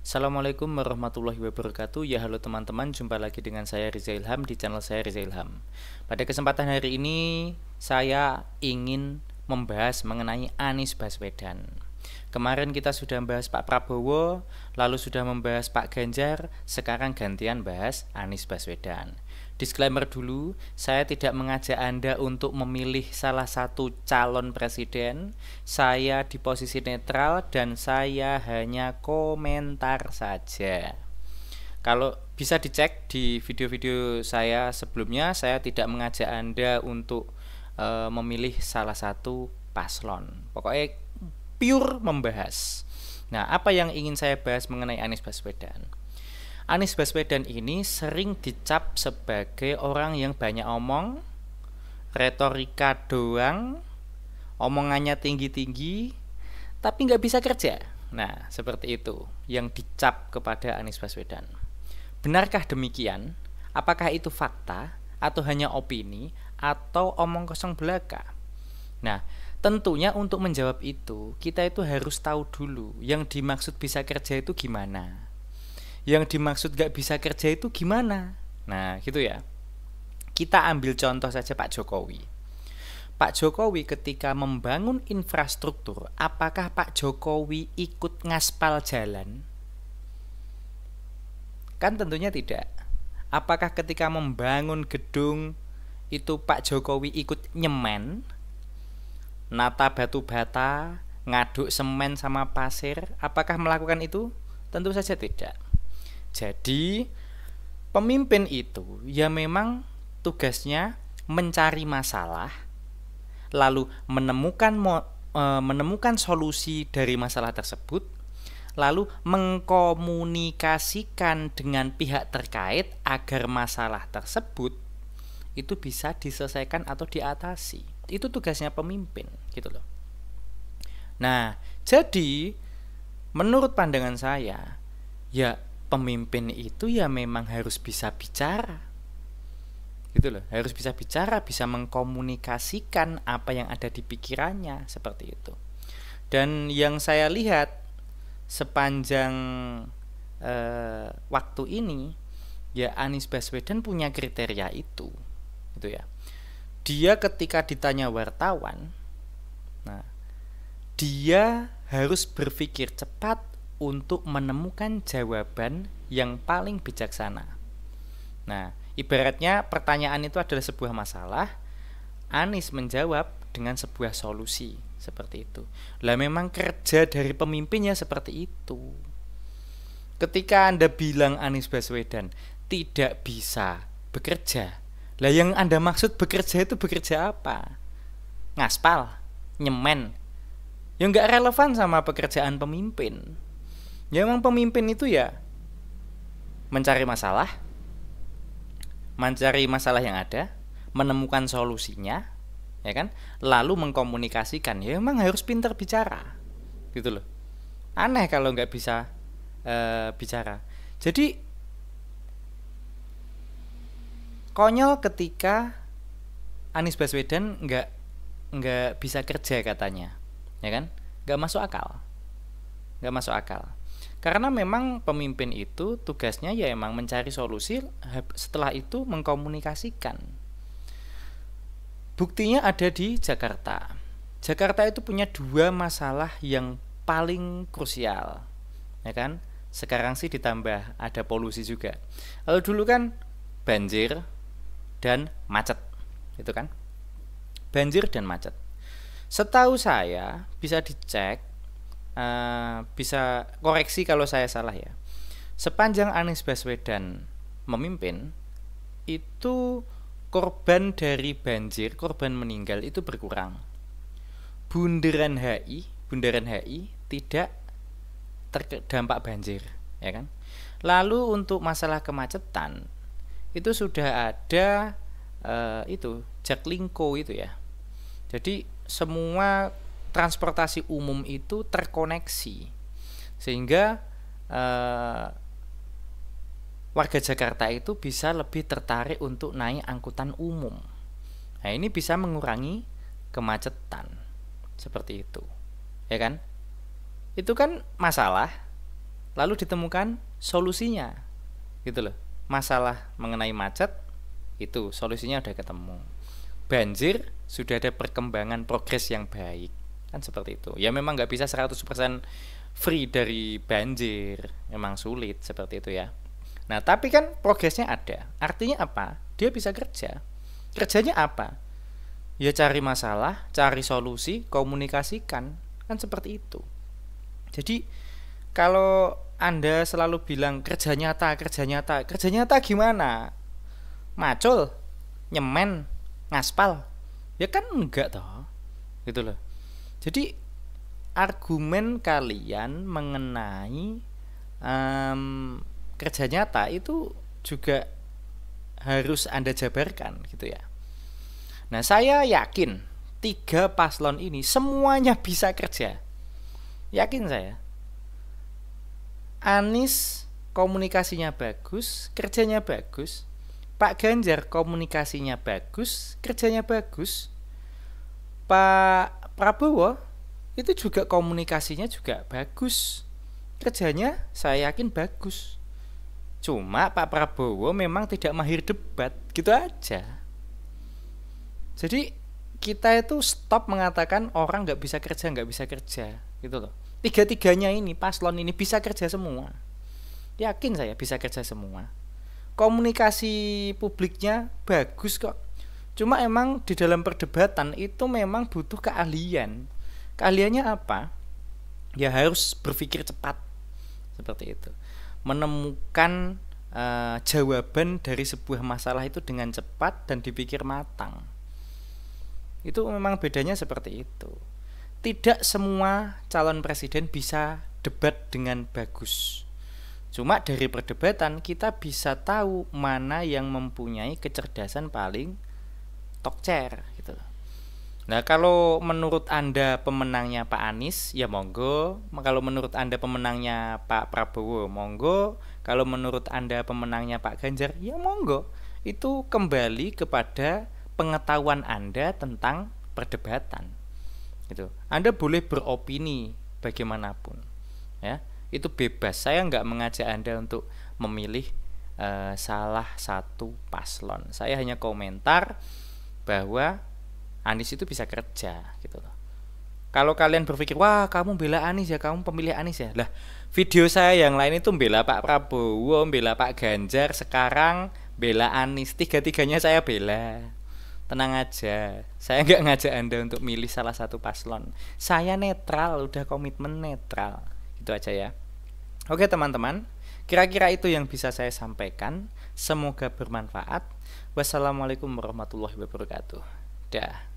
Assalamualaikum warahmatullahi wabarakatuh. Ya halo teman-teman, jumpa lagi dengan saya Riza Ilham di channel saya Riza Ilham. Pada kesempatan hari ini saya ingin membahas mengenai Anies Baswedan. Kemarin kita sudah membahas Pak Prabowo, lalu sudah membahas Pak Ganjar, sekarang gantian bahas Anies Baswedan. Disclaimer dulu, saya tidak mengajak Anda untuk memilih salah satu calon presiden. Saya di posisi netral dan saya hanya komentar saja. Kalau bisa dicek di video-video saya sebelumnya, saya tidak mengajak Anda untuk memilih salah satu paslon. Pokoknya pure membahas. Nah, apa yang ingin saya bahas mengenai Anies Baswedan? Anies Baswedan ini sering dicap sebagai orang yang banyak omong, retorika doang, omongannya tinggi-tinggi, tapi nggak bisa kerja. Nah, seperti itu yang dicap kepada Anies Baswedan. Benarkah demikian? Apakah itu fakta, atau hanya opini, atau omong kosong belaka? Nah, tentunya untuk menjawab itu, kita itu harus tahu dulu yang dimaksud bisa kerja itu gimana. Yang dimaksud gak bisa kerja itu gimana? Nah, gitu ya. Kita ambil contoh saja Pak Jokowi. Pak Jokowi ketika membangun infrastruktur, apakah Pak Jokowi ikut ngaspal jalan? Kan tentunya tidak. Apakah ketika membangun gedung itu Pak Jokowi ikut nyemen, nata batu bata, ngaduk semen sama pasir? Apakah melakukan itu? Tentu saja tidak. Jadi pemimpin itu ya memang tugasnya mencari masalah, lalu menemukan solusi dari masalah tersebut, lalu mengkomunikasikan dengan pihak terkait agar masalah tersebut itu bisa diselesaikan atau diatasi. Itu tugasnya pemimpin, gitu loh. Nah, jadi menurut pandangan saya, ya pemimpin itu ya memang harus bisa bicara, gitu loh, harus bisa bicara, bisa mengkomunikasikan apa yang ada di pikirannya, seperti itu. Dan yang saya lihat sepanjang waktu ini, ya Anies Baswedan punya kriteria itu, gitu ya. Dia ketika ditanya wartawan, nah dia harus berpikir cepat untuk menemukan jawaban yang paling bijaksana. Nah, ibaratnya pertanyaan itu adalah sebuah masalah, Anies menjawab dengan sebuah solusi, seperti itu. Lah memang kerja dari pemimpinnya seperti itu. Ketika Anda bilang Anies Baswedan tidak bisa bekerja, lah yang Anda maksud bekerja itu bekerja apa? Ngaspal, nyemen. Ya nggak relevan sama pekerjaan pemimpin. Ya memang pemimpin itu ya mencari masalah yang ada, menemukan solusinya, ya kan, lalu mengkomunikasikan. Ya memang harus pintar bicara, gitu loh. Aneh kalau nggak bisa bicara. Jadi konyol ketika Anies Baswedan nggak bisa kerja katanya, ya kan, nggak masuk akal. Karena memang pemimpin itu tugasnya ya emang mencari solusi, setelah itu mengkomunikasikan. Buktinya ada di Jakarta. Jakarta itu punya dua masalah yang paling krusial, ya kan? Sekarang sih ditambah ada polusi juga. Lalu dulu kan banjir dan macet, itu kan? Banjir dan macet. Setahu saya bisa dicek, bisa koreksi kalau saya salah ya. Sepanjang Anies Baswedan memimpin, itu korban dari banjir, korban meninggal itu berkurang. Bundaran HI tidak terdampak banjir, ya kan? Lalu untuk masalah kemacetan itu sudah ada itu Jaklingko itu ya. Jadi semua transportasi umum itu terkoneksi sehingga warga Jakarta itu bisa lebih tertarik untuk naik angkutan umum. Nah, ini bisa mengurangi kemacetan, seperti itu, ya kan? Itu kan masalah lalu ditemukan solusinya, gitu loh. Masalah mengenai macet itu solusinya udah ketemu. Banjir sudah ada perkembangan progres yang baik, kan seperti itu. Ya memang nggak bisa 100% free dari banjir, memang sulit seperti itu ya. Nah tapi kan progresnya ada, artinya apa? Dia bisa kerja. Kerjanya apa? Ya cari masalah, cari solusi, komunikasikan, kan seperti itu. Jadi kalau Anda selalu bilang kerja nyata, kerja nyata, kerja nyata gimana? Macul, nyemen, ngaspal, ya kan enggak toh, gitu loh. Jadi argumen kalian mengenai kerja nyata itu juga harus Anda jabarkan, gitu ya. Nah saya yakin 3 paslon ini semuanya bisa kerja, yakin saya. Anies komunikasinya bagus, kerjanya bagus. Pak Ganjar komunikasinya bagus, kerjanya bagus. Pak Prabowo itu juga komunikasinya juga bagus, kerjanya saya yakin bagus. Cuma Pak Prabowo memang tidak mahir debat, gitu aja. Jadi kita itu stop mengatakan orang nggak bisa kerja, gitu loh. 3-tiganya ini, paslon ini bisa kerja semua. Yakin saya bisa kerja semua. Komunikasi publiknya bagus kok. Cuma emang di dalam perdebatan itu memang butuh keahlian. Keahliannya apa? Ya harus berpikir cepat, seperti itu. Menemukan jawaban dari sebuah masalah itu dengan cepat dan dipikir matang. Itu memang bedanya seperti itu. Tidak semua calon presiden bisa debat dengan bagus. Cuma dari perdebatan kita bisa tahu mana yang mempunyai kecerdasan paling tokcer, gitu. Nah kalau menurut Anda pemenangnya Pak Anies, ya monggo. Kalau menurut Anda pemenangnya Pak Prabowo, monggo. Kalau menurut Anda pemenangnya Pak Ganjar, ya monggo. Itu kembali kepada pengetahuan Anda tentang perdebatan, gitu. Anda boleh beropini bagaimanapun, ya. Itu bebas. Saya nggak mengajak Anda untuk memilih salah satu paslon. Saya hanya komentar bahwa Anies itu bisa kerja, gitu loh. Kalau kalian berpikir, wah kamu bela Anies ya, kamu pemilih Anies ya, lah video saya yang lain itu bela Pak Prabowo, bela Pak Ganjar, sekarang bela Anies. 3-tiganya saya bela. Tenang aja, saya nggak ngajak Anda untuk milih salah satu paslon. Saya netral, udah komitmen netral, gitu aja ya. Oke teman-teman, kira-kira itu yang bisa saya sampaikan. Semoga bermanfaat. Wassalamualaikum warahmatullahi wabarakatuh. Dah.